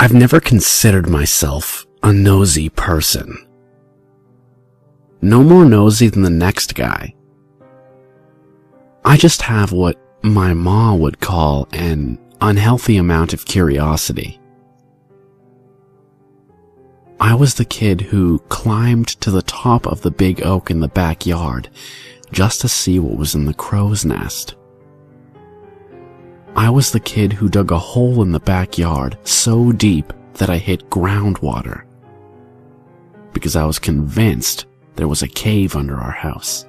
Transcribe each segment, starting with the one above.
I've never considered myself a nosy person. No more nosy than the next guy. I just have what my ma would call an unhealthy amount of curiosity. I was the kid who climbed to the top of the big oak in the backyard just to see what was in the crow's nest. I was the kid who dug a hole in the backyard so deep that I hit groundwater because I was convinced there was a cave under our house,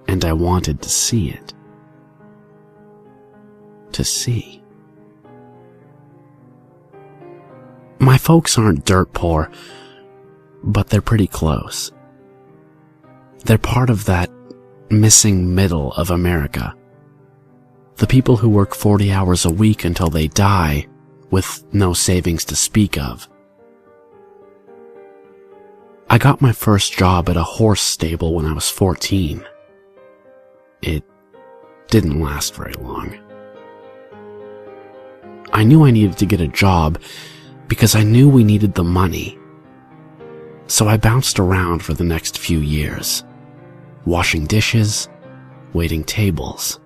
and I wanted to see it. To see. My folks aren't dirt poor, but they're pretty close. They're part of that missing middle of America. The people who work 40 hours a week until they die with no savings to speak of. I got my first job at a horse stable when I was 14. It didn't last very long. I knew I needed to get a job because I knew we needed the money. So I bounced around for the next few years, washing dishes, waiting tables,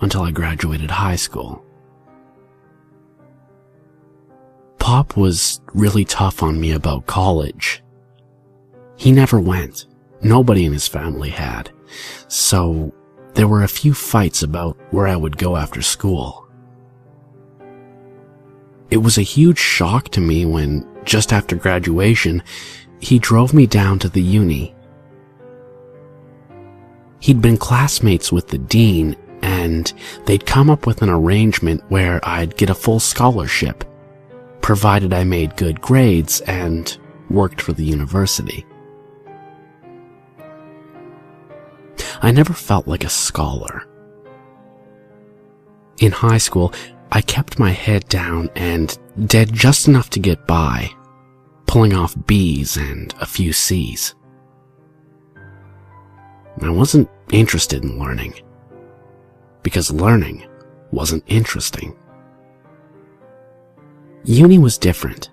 until I graduated high school. Pop was really tough on me about college. He never went. Nobody in his family had. So there were a few fights about where I would go after school. It was a huge shock to me when, just after graduation, he drove me down to the uni. He'd been classmates with the dean, and they'd come up with an arrangement where I'd get a full scholarship, provided I made good grades and worked for the university. I never felt like a scholar. In high school, I kept my head down and did just enough to get by, pulling off B's and a few C's. I wasn't interested in learning, because learning wasn't interesting. Uni was different.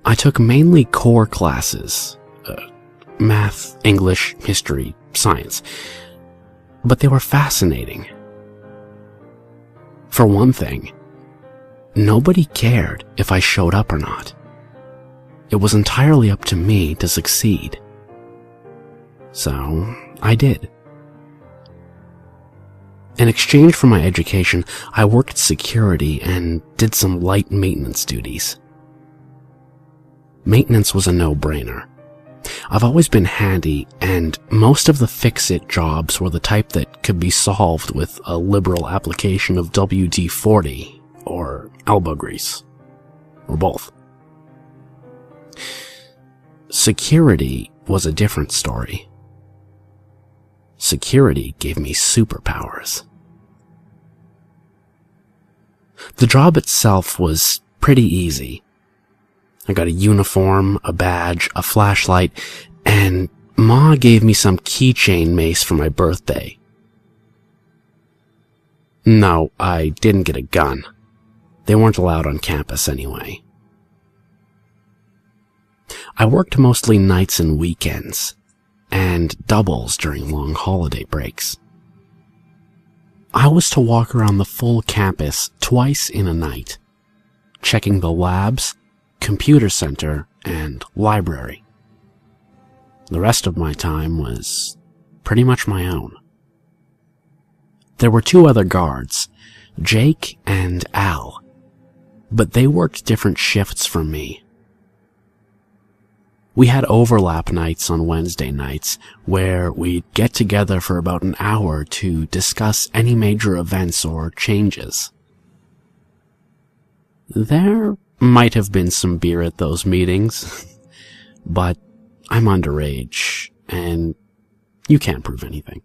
I took mainly core classes, math, English, history, science, but they were fascinating. For one thing, nobody cared if I showed up or not. It was entirely up to me to succeed. So, I did. In exchange for my education, I worked security and did some light maintenance duties. Maintenance was a no-brainer. I've always been handy, and most of the fix-it jobs were the type that could be solved with a liberal application of WD-40 or elbow grease, or both. Security was a different story. Security gave me superpowers. The job itself was pretty easy. I got a uniform, a badge, a flashlight, and Ma gave me some keychain mace for my birthday. No, I didn't get a gun. They weren't allowed on campus anyway. I worked mostly nights and weekends, and doubles during long holiday breaks. I was to walk around the full campus twice in a night, checking the labs, computer center, and library. The rest of my time was pretty much my own. There were two other guards, Jake and Al, but they worked different shifts from me. We had overlap nights on Wednesday nights where we'd get together for about an hour to discuss any major events or changes. There might have been some beer at those meetings, but I'm underage, and you can't prove anything.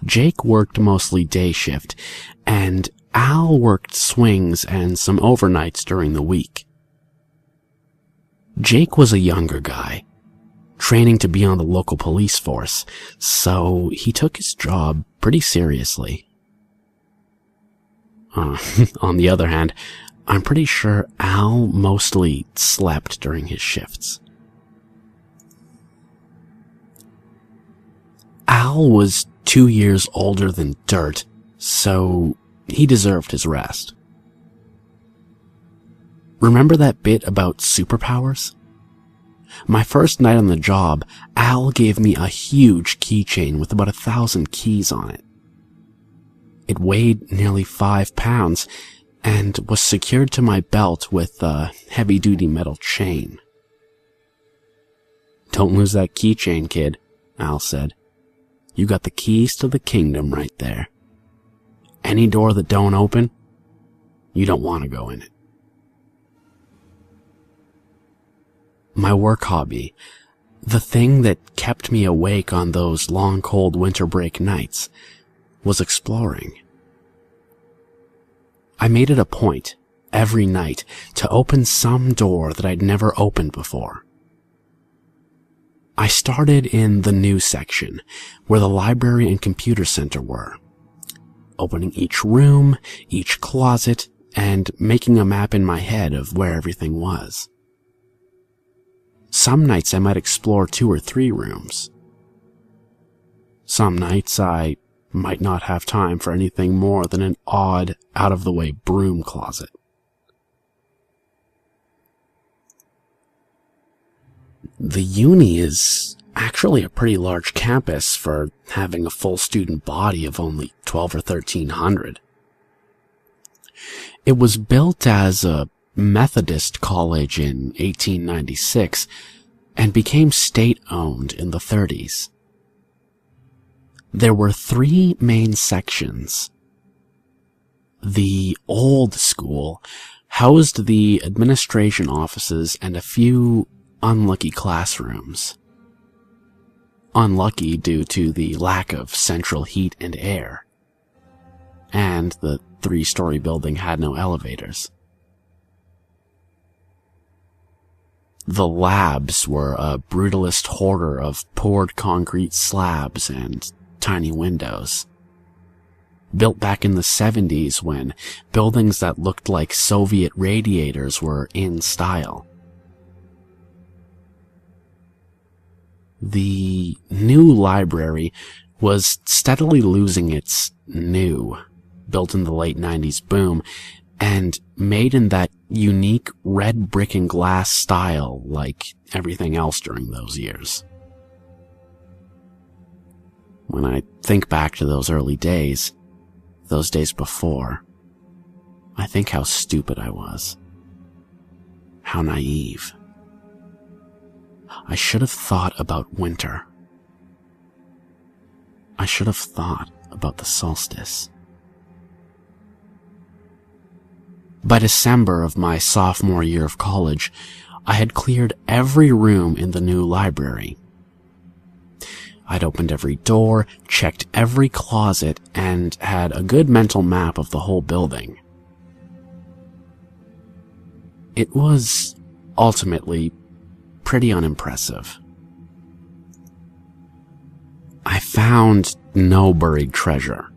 Jake worked mostly day shift, and Al worked swings and some overnights during the week. Jake was a younger guy, training to be on the local police force, so he took his job pretty seriously. On the other hand, I'm pretty sure Al mostly slept during his shifts. Al was 2 years older than dirt, so he deserved his rest. Remember that bit about superpowers? My first night on the job, Al gave me a huge keychain with about 1,000 keys on it. It weighed nearly 5 pounds and was secured to my belt with a heavy-duty metal chain. "Don't lose that keychain, kid," Al said. "You got the keys to the kingdom right there. Any door that don't open, you don't want to go in it." My work hobby, the thing that kept me awake on those long cold winter break nights, was exploring. I made it a point, every night, to open some door that I'd never opened before. I started in the new section, where the library and computer center were, opening each room, each closet, and making a map in my head of where everything was. Some nights I might explore 2 or 3 rooms. Some nights I might not have time for anything more than an odd, out-of-the-way broom closet. The uni is actually a pretty large campus for having a full student body of only 12 or 1,300. It was built as a Methodist college in 1896 and became state-owned in the 30s. There were 3 main sections. The old school housed the administration offices and a few unlucky classrooms. Unlucky due to the lack of central heat and air. And the 3-story building had no elevators. The labs were a brutalist hoarder of poured concrete slabs and tiny windows. Built back in the 70s when buildings that looked like Soviet radiators were in style. The new library was steadily losing its new, built in the late 90s boom, and made in that unique red brick and glass style like everything else during those years. When I think back to those early days, those days before, I think how stupid I was. How naive. I should have thought about winter. I should have thought about the solstice. By December of my sophomore year of college, I had cleared every room in the new library. I'd opened every door, checked every closet, and had a good mental map of the whole building. It was ultimately pretty unimpressive. I found no buried treasure.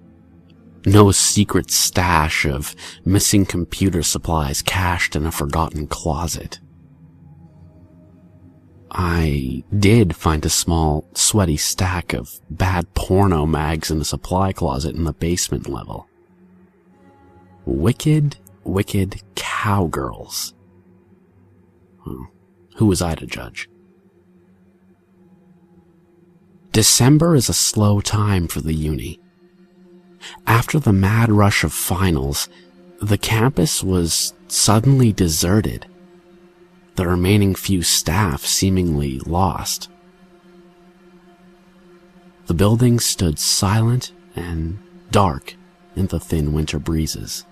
No secret stash of missing computer supplies cached in a forgotten closet. I did find a small, sweaty stack of bad porno mags in a supply closet in the basement level. Wicked, wicked cowgirls. Who was I to judge? December is a slow time for the uni. After the mad rush of finals, the campus was suddenly deserted, the remaining few staff seemingly lost. The building stood silent and dark in the thin winter breezes.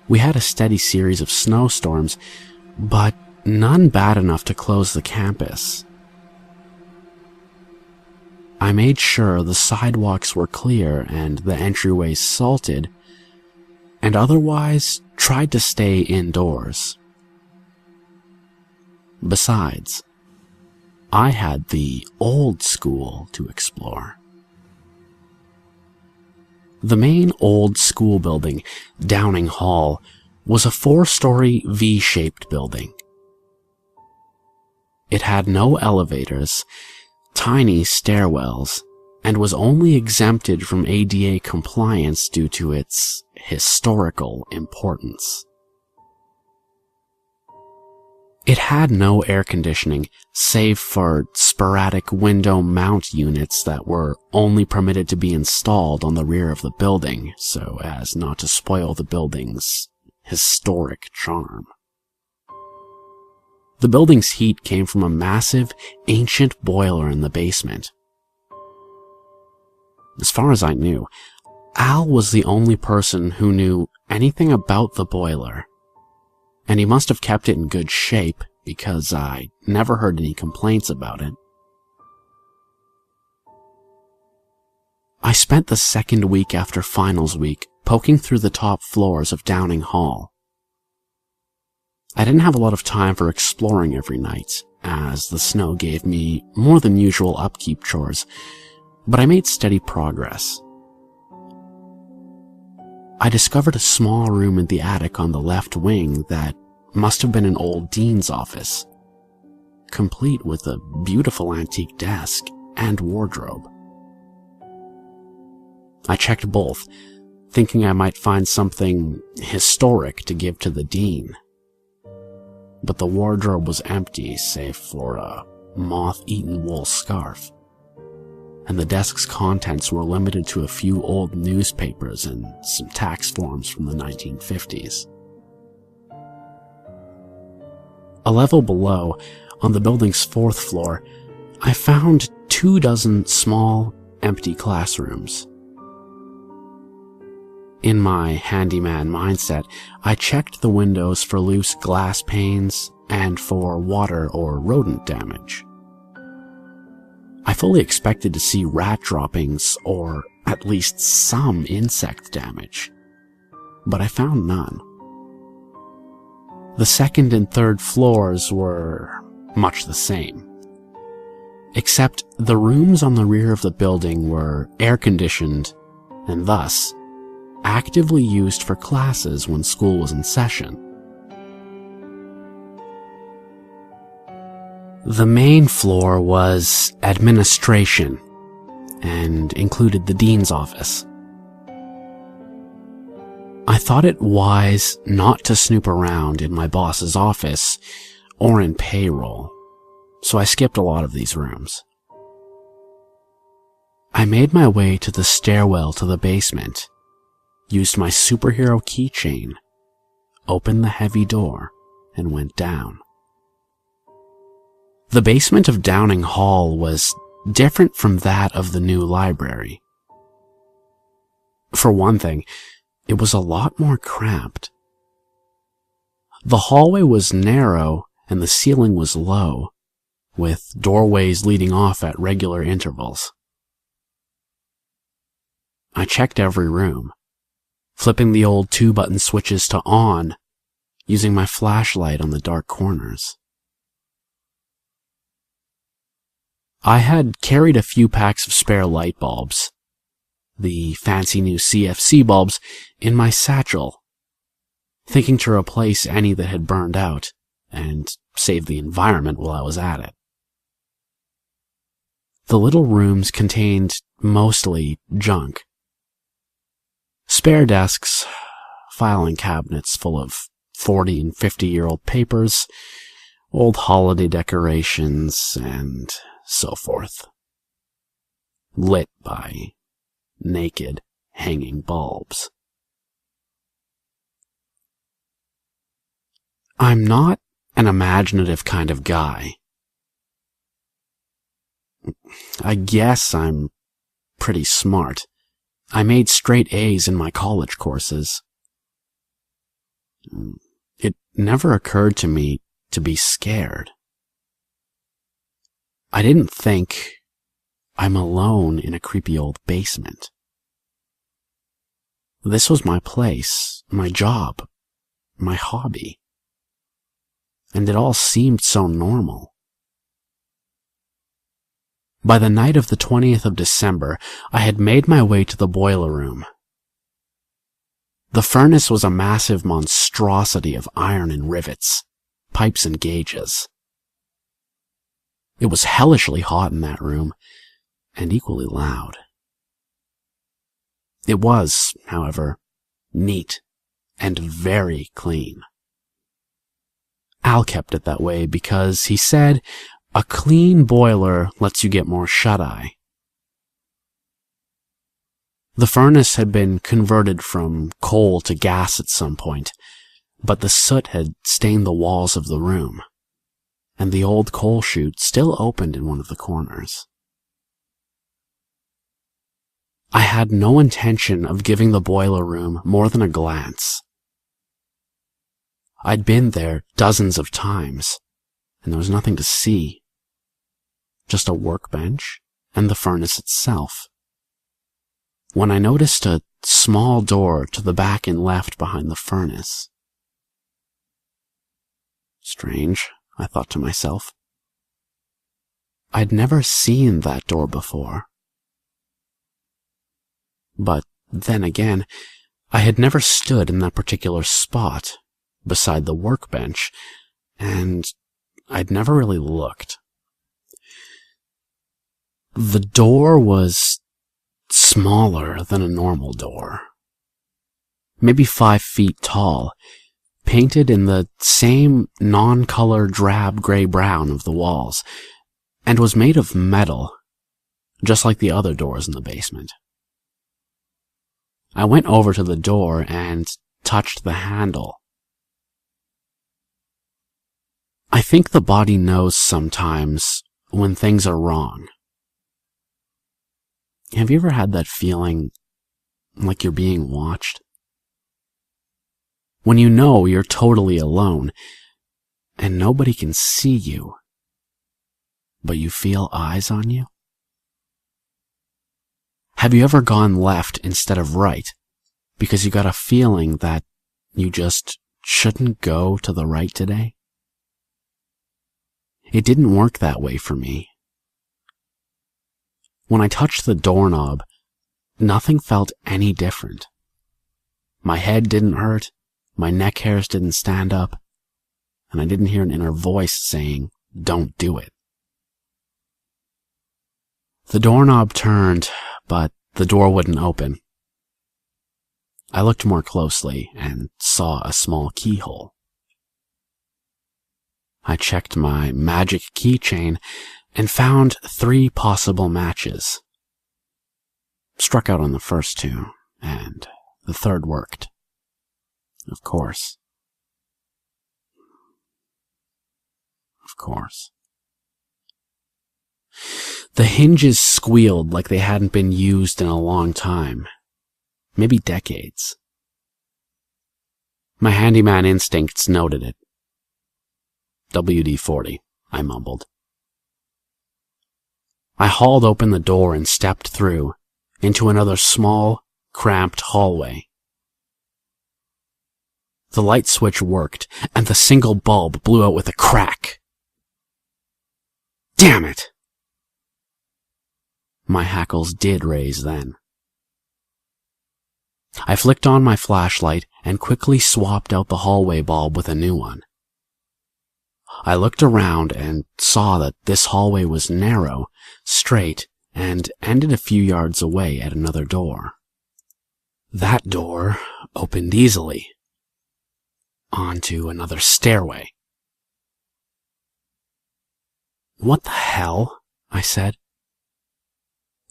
We had a steady series of snowstorms, but none bad enough to close the campus. I made sure the sidewalks were clear and the entryways salted, and otherwise tried to stay indoors. Besides, I had the old school to explore. The main old school building, Downing Hall, was a 4-story V-shaped building. It had no elevators, tiny stairwells, and was only exempted from ADA compliance due to its historical importance. It had no air conditioning, save for sporadic window mount units that were only permitted to be installed on the rear of the building, so as not to spoil the building's historic charm. The building's heat came from a massive, ancient boiler in the basement. As far as I knew, Al was the only person who knew anything about the boiler, and he must have kept it in good shape because I never heard any complaints about it. I spent the second week after finals week poking through the top floors of Downing Hall. I didn't have a lot of time for exploring every night, as the snow gave me more than usual upkeep chores, but I made steady progress. I discovered a small room in the attic on the left wing that must have been an old dean's office, complete with a beautiful antique desk and wardrobe. I checked both, thinking I might find something historic to give to the dean. But the wardrobe was empty save for a moth-eaten wool scarf, and the desk's contents were limited to a few old newspapers and some tax forms from the 1950s. A level below, on the building's 4th floor, I found 24 small, empty classrooms. In my handyman mindset, I checked the windows for loose glass panes and for water or rodent damage. I fully expected to see rat droppings or at least some insect damage, but I found none. The 2nd and 3rd floors were much the same, except the rooms on the rear of the building were air-conditioned and thus actively used for classes when school was in session. The main floor was administration and included the dean's office. I thought it wise not to snoop around in my boss's office or in payroll, so I skipped a lot of these rooms. I made my way to the stairwell to the basement, used my superhero keychain, opened the heavy door, and went down. The basement of Downing Hall was different from that of the new library. For one thing, it was a lot more cramped. The hallway was narrow and the ceiling was low, with doorways leading off at regular intervals. I checked every room, flipping the old 2-button switches to on, using my flashlight on the dark corners. I had carried a few packs of spare light bulbs, the fancy new CFC bulbs, in my satchel, thinking to replace any that had burned out and save the environment while I was at it. The little rooms contained mostly junk. Spare desks, filing cabinets full of 40 and 50-year-old papers, old holiday decorations, and so forth, lit by naked, hanging bulbs. I'm not an imaginative kind of guy. I guess I'm pretty smart. I made straight A's in my college courses. It never occurred to me to be scared. I didn't think I'm alone in a creepy old basement. This was my place, my job, my hobby. And it all seemed so normal. By the night of the 20th of December, I had made my way to the boiler room, The furnace was a massive monstrosity of iron and rivets, pipes and gauges. It was hellishly hot in that room, and equally loud. It was, however, neat and very clean. Al kept it that way because, he said, a clean boiler lets you get more shut-eye. The furnace had been converted from coal to gas at some point, but the soot had stained the walls of the room, and the old coal chute still opened in one of the corners. I had no intention of giving the boiler room more than a glance. I'd been there dozens of times, and there was nothing to see. Just a workbench and the furnace itself. When I noticed a small door to the back and left behind the furnace. Strange, I thought to myself. I'd never seen that door before. But then again, I had never stood in that particular spot beside the workbench, and I'd never really looked. The door was smaller than a normal door. Maybe 5 feet tall, painted in the same non-color drab gray-brown of the walls, and was made of metal, just like the other doors in the basement. I went over to the door and touched the handle. I think the body knows sometimes when things are wrong. Have you ever had that feeling like you're being watched? When you know you're totally alone and nobody can see you, but you feel eyes on you? Have you ever gone left instead of right because you got a feeling that you just shouldn't go to the right today? It didn't work that way for me. When I touched the doorknob, nothing felt any different. My head didn't hurt, my neck hairs didn't stand up, and I didn't hear an inner voice saying, "Don't do it." The doorknob turned, but the door wouldn't open. I looked more closely and saw a small keyhole. I checked my magic keychain and found 3 possible matches. Struck out on the first 2, and the third worked. Of course. Of course. The hinges squealed like they hadn't been used in a long time. Maybe decades. My handyman instincts noted it. WD-40, I mumbled. I hauled open the door and stepped through, into another small, cramped hallway. The light switch worked, and the single bulb blew out with a crack. Damn it! My hackles did raise then. I flicked on my flashlight and quickly swapped out the hallway bulb with a new one. I looked around and saw that this hallway was narrow, straight, and ended a few yards away at another door. That door opened easily onto another stairway. What the hell? I said.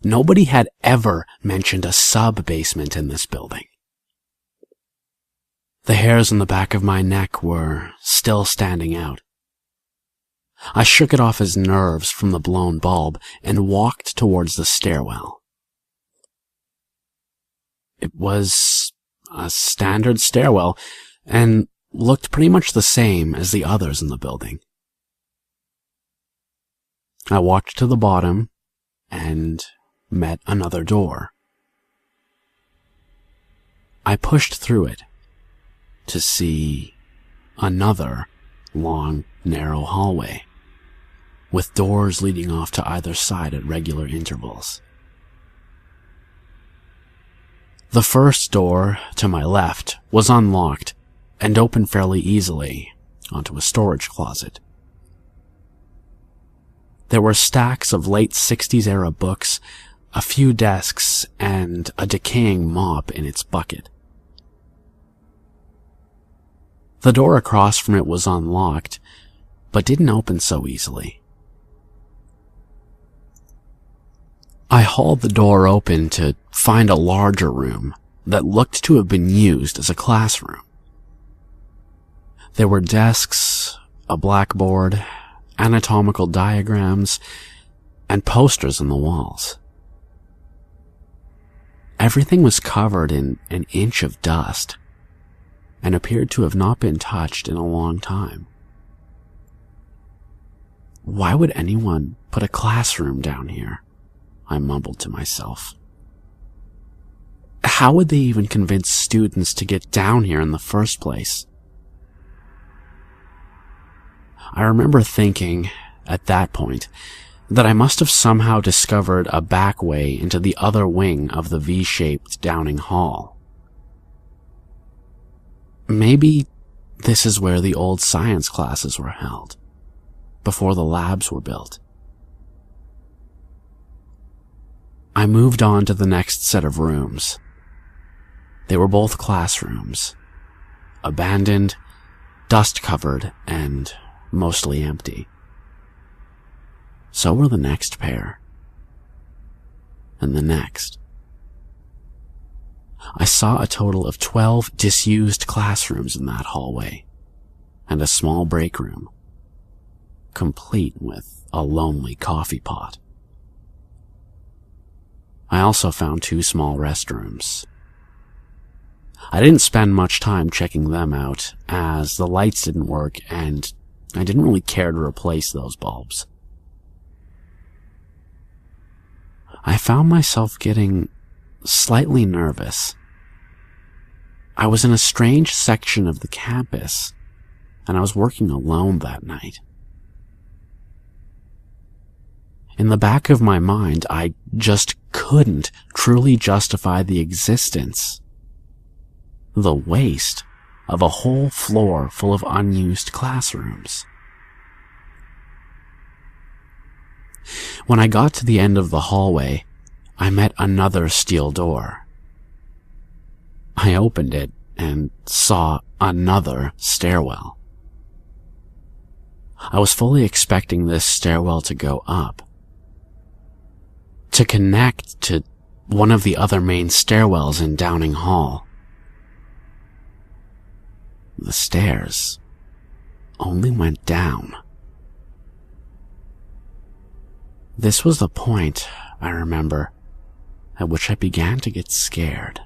Nobody had ever mentioned a sub-basement in this building. The hairs on the back of my neck were still standing out. I shook it off as nerves from the blown bulb and walked towards the stairwell. It was a standard stairwell and looked pretty much the same as the others in the building. I walked to the bottom and met another door. I pushed through it to see another long, narrow hallway with doors leading off to either side at regular intervals. The first door, to my left, was unlocked and opened fairly easily onto a storage closet. There were stacks of late 60s-era books, a few desks, and a decaying mop in its bucket. The door across from it was unlocked, but didn't open so easily. I hauled the door open to find a larger room that looked to have been used as a classroom. There were desks, a blackboard, anatomical diagrams, and posters on the walls. Everything was covered in an inch of dust and appeared to have not been touched in a long time. Why would anyone put a classroom down here? I mumbled to myself. How would they even convince students to get down here in the first place? I remember thinking, at that point, that I must have somehow discovered a back way into the other wing of the V-shaped Downing Hall. Maybe this is where the old science classes were held, before the labs were built. I moved on to the next set of rooms. They were both classrooms, abandoned, dust-covered, and mostly empty. So were the next pair, and the next. I saw a total of 12 disused classrooms in that hallway, and a small break room, complete with a lonely coffee pot. I also found 2 small restrooms. I didn't spend much time checking them out, as the lights didn't work and I didn't really care to replace those bulbs. I found myself getting slightly nervous. I was in a strange section of the campus, and I was working alone that night. In the back of my mind, I just couldn't truly justify the existence, the waste of a whole floor full of unused classrooms. When I got to the end of the hallway, I met another steel door. I opened it and saw another stairwell. I was fully expecting this stairwell to go up, to connect to one of the other main stairwells in Downing Hall. The stairs only went down. This was the point, I remember, at which I began to get scared.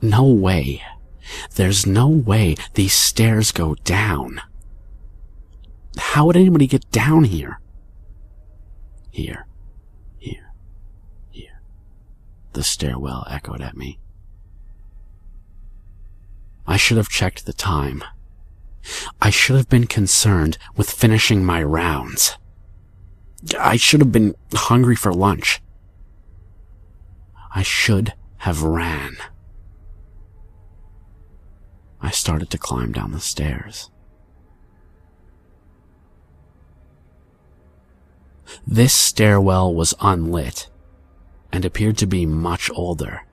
No way. There's no way these stairs go down. How would anybody get down here? Here. The stairwell echoed at me. I should have checked the time. I should have been concerned with finishing my rounds. I should have been hungry for lunch. I should have ran. I started to climb down the stairs. This stairwell was unlit and appeared to be much older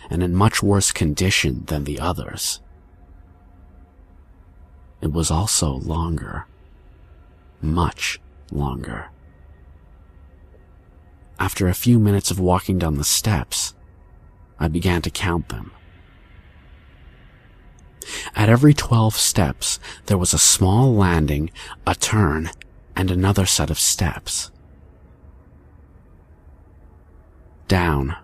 and in much worse condition than the others. It was also longer. Much longer. After a few minutes of walking down the steps, I began to count them. At every 12 steps, there was a small landing, a turn, and another set of steps. Down.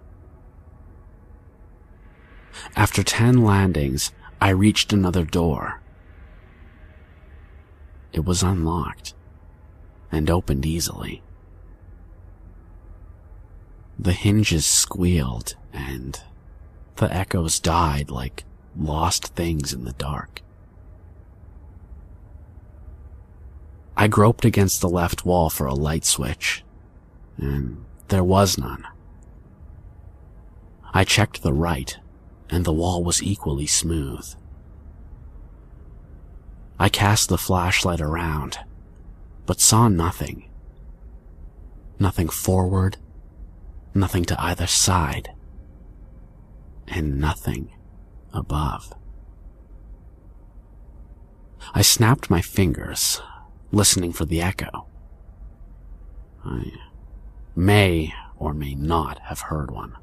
After 10 landings, I reached another door. It was unlocked and opened easily. The hinges squealed and the echoes died like lost things in the dark. I groped against the left wall for a light switch, and there was none. I checked the right, and the wall was equally smooth. I cast the flashlight around, but saw nothing. Nothing forward, nothing to either side, and nothing above. I snapped my fingers, listening for the echo. I may or may not have heard one.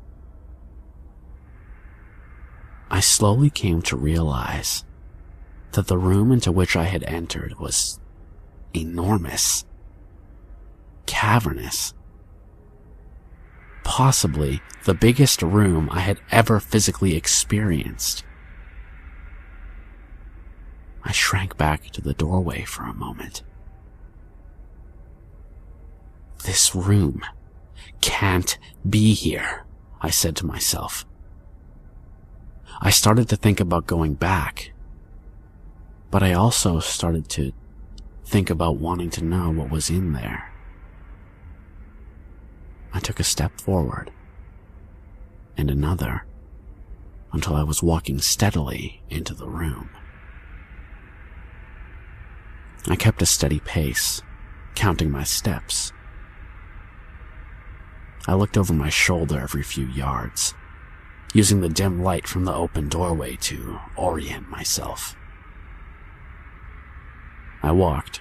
I slowly came to realize that the room into which I had entered was enormous, cavernous, possibly the biggest room I had ever physically experienced. I shrank back to the doorway for a moment. This room can't be here, I said to myself. I started to think about going back, but I also started to think about wanting to know what was in there. I took a step forward, and another, until I was walking steadily into the room. I kept a steady pace, counting my steps. I looked over my shoulder every few yards, using the dim light from the open doorway to orient myself. I walked,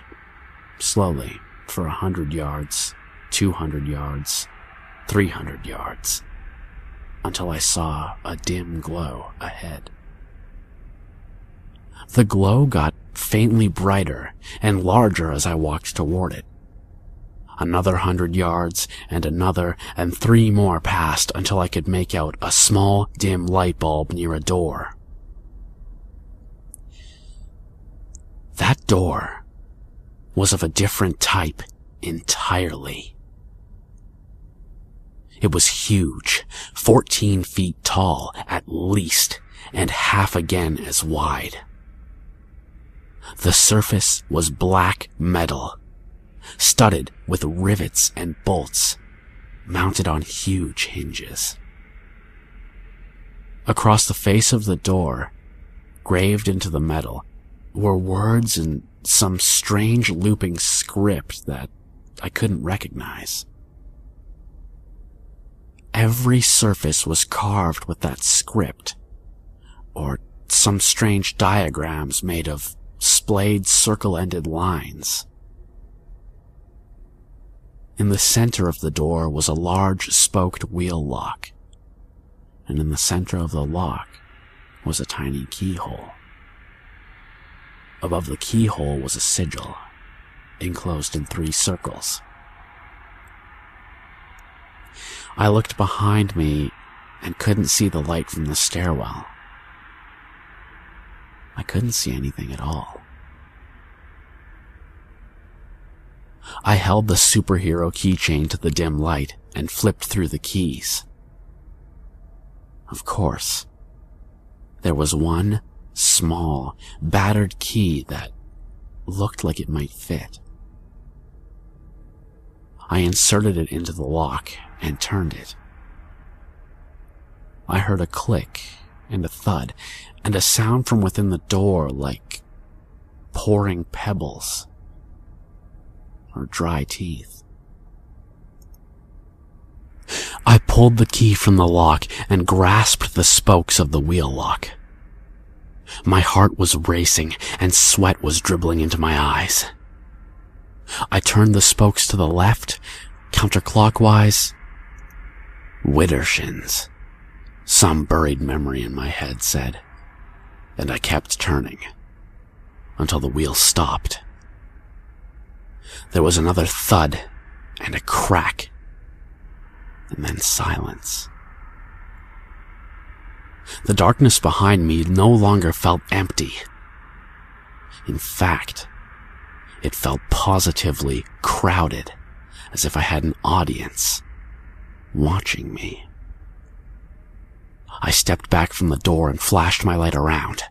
slowly, for 100 yards, 200 yards, 300 yards, until I saw a dim glow ahead. The glow got faintly brighter and larger as I walked toward it. Another 100 yards, and another, and 3 more passed until I could make out a small, dim light bulb near a door. That door was of a different type entirely. It was huge, 14 feet tall at least, and half again as wide. The surface was black metal, studded with rivets and bolts, mounted on huge hinges. Across the face of the door, graved into the metal, were words in some strange looping script that I couldn't recognize. Every surface was carved with that script, or some strange diagrams made of splayed circle-ended lines. In the center of the door was a large spoked wheel lock, and in the center of the lock was a tiny keyhole. Above the keyhole was a sigil, enclosed in 3 circles. I looked behind me and couldn't see the light from the stairwell. I couldn't see anything at all. I held the superhero keychain to the dim light and flipped through the keys. Of course, there was one small, battered key that looked like it might fit. I inserted it into the lock and turned it. I heard a click and a thud and a sound from within the door like pouring pebbles or dry teeth. I pulled the key from the lock and grasped the spokes of the wheel lock. My heart was racing and sweat was dribbling into my eyes. I turned the spokes to the left, counterclockwise. Widdershins, some buried memory in my head said, and I kept turning until the wheel stopped. There was another thud and a crack, and then silence. The darkness behind me no longer felt empty. In fact, it felt positively crowded, as if I had an audience watching me. I stepped back from the door and flashed my light around.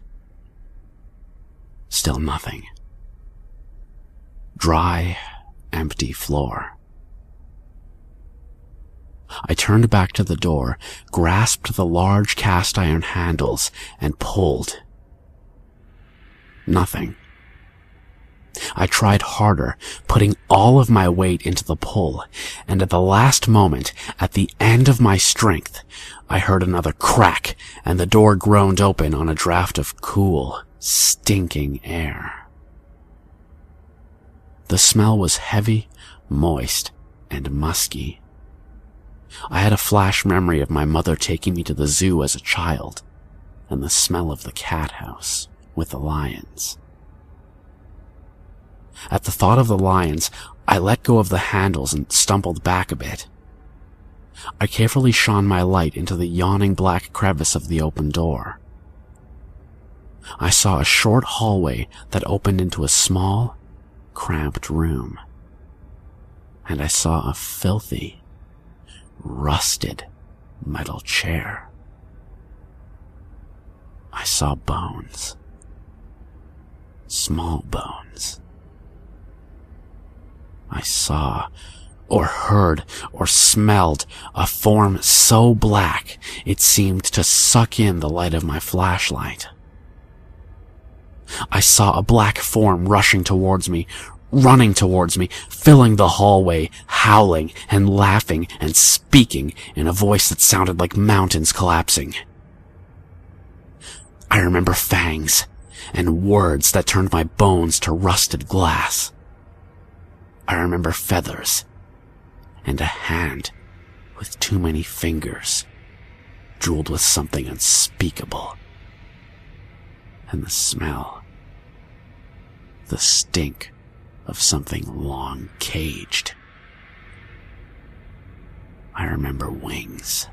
Still nothing. Dry, empty floor. I turned back to the door, grasped the large cast iron handles, and pulled. Nothing. I tried harder, putting all of my weight into the pull, and at the last moment, at the end of my strength, I heard another crack, and the door groaned open on a draft of cool, stinking air. The smell was heavy, moist, and musky. I had a flash memory of my mother taking me to the zoo as a child, and the smell of the cat house with the lions. At the thought of the lions, I let go of the handles and stumbled back a bit. I carefully shone my light into the yawning black crevice of the open door. I saw a short hallway that opened into a small, cramped room. And I saw a filthy, rusted metal chair. I saw bones. Small bones. I saw, or heard, or smelled a form so black it seemed to suck in the light of my flashlight. I saw a black form rushing towards me, running towards me, filling the hallway, howling and laughing and speaking in a voice that sounded like mountains collapsing. I remember fangs and words that turned my bones to rusted glass. I remember feathers and a hand with too many fingers, jeweled with something unspeakable. And the smell, the stink of something long caged. I remember wings.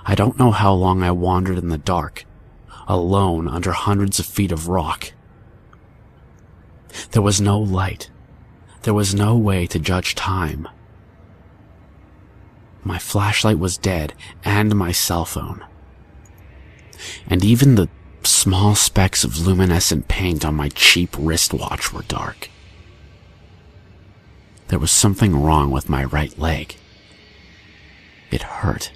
I don't know how long I wandered in the dark, alone under hundreds of feet of rock. There was no light. There was no way to judge time. My flashlight was dead, and my cell phone. And even the small specks of luminescent paint on my cheap wristwatch were dark. There was something wrong with my right leg. It hurt,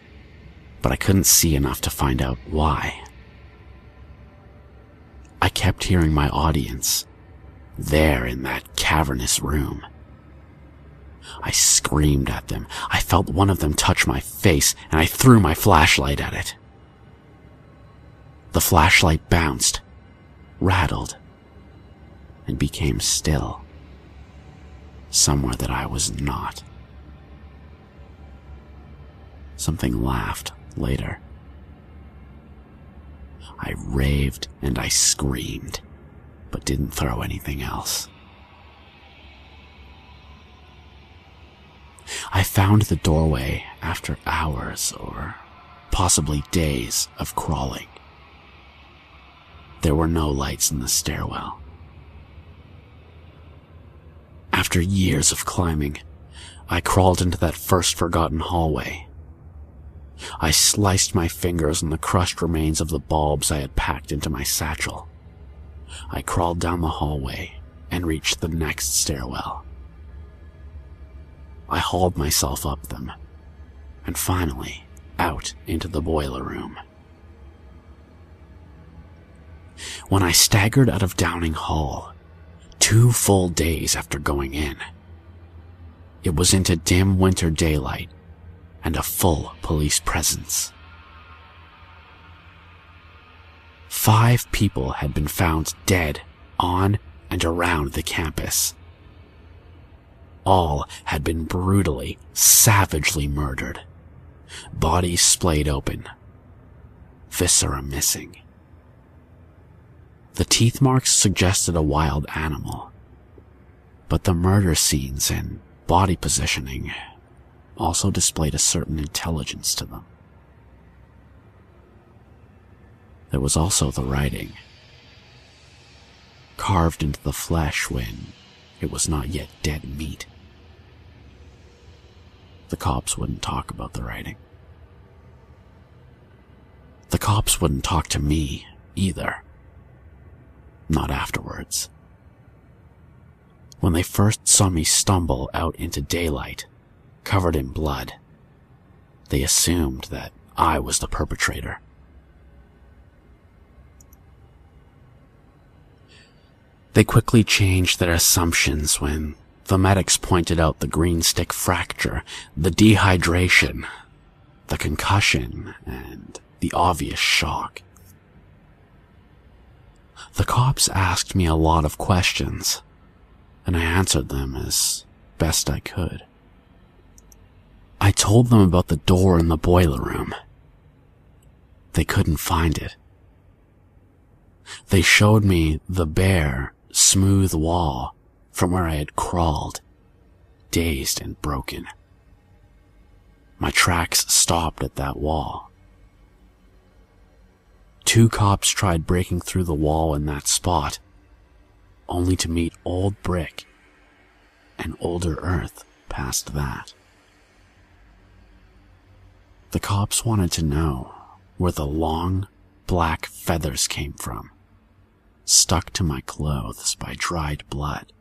but I couldn't see enough to find out why. I kept hearing my audience, there in that cavernous room. I screamed at them. I felt one of them touch my face, and I threw my flashlight at it. The flashlight bounced, rattled, and became still, somewhere that I was not. Something laughed later. I raved and I screamed, but didn't throw anything else. I found the doorway after hours or possibly days of crawling. There were no lights in the stairwell. After years of climbing, I crawled into that first forgotten hallway. I sliced my fingers on the crushed remains of the bulbs I had packed into my satchel. I crawled down the hallway and reached the next stairwell. I hauled myself up them, and finally out into the boiler room. When I staggered out of Downing Hall, 2 full days after going in, it was into dim winter daylight and a full police presence. 5 people had been found dead on and around the campus. All had been brutally, savagely murdered. Bodies splayed open. Viscera missing. The teeth marks suggested a wild animal, but the murder scenes and body positioning also displayed a certain intelligence to them. There was also the writing, carved into the flesh when it was not yet dead meat. The cops wouldn't talk about the writing. The cops wouldn't talk to me either. Not afterwards. When they first saw me stumble out into daylight, covered in blood, they assumed that I was the perpetrator. They quickly changed their assumptions when the medics pointed out the green stick fracture, the dehydration, the concussion, and the obvious shock. The cops asked me a lot of questions, and I answered them as best I could. I told them about the door in the boiler room. They couldn't find it. They showed me the bare, smooth wall from where I had crawled, dazed and broken. My tracks stopped at that wall. 2 cops tried breaking through the wall in that spot, only to meet old brick and older earth past that. The cops wanted to know where the long, black feathers came from, stuck to my clothes by dried blood.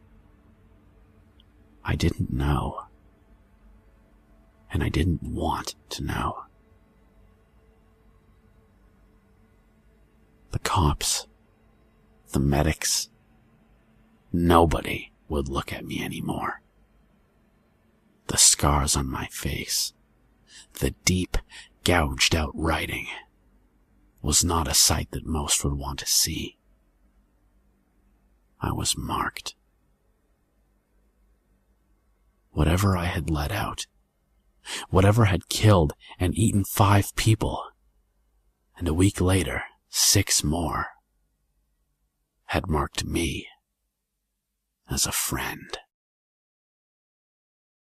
I didn't know, and I didn't want to know. The cops, the medics, nobody would look at me anymore. The scars on my face, the deep, gouged-out writing, was not a sight that most would want to see. I was marked. Whatever I had let out, whatever had killed and eaten 5 people, and a week later, 6 more, had marked me as a friend.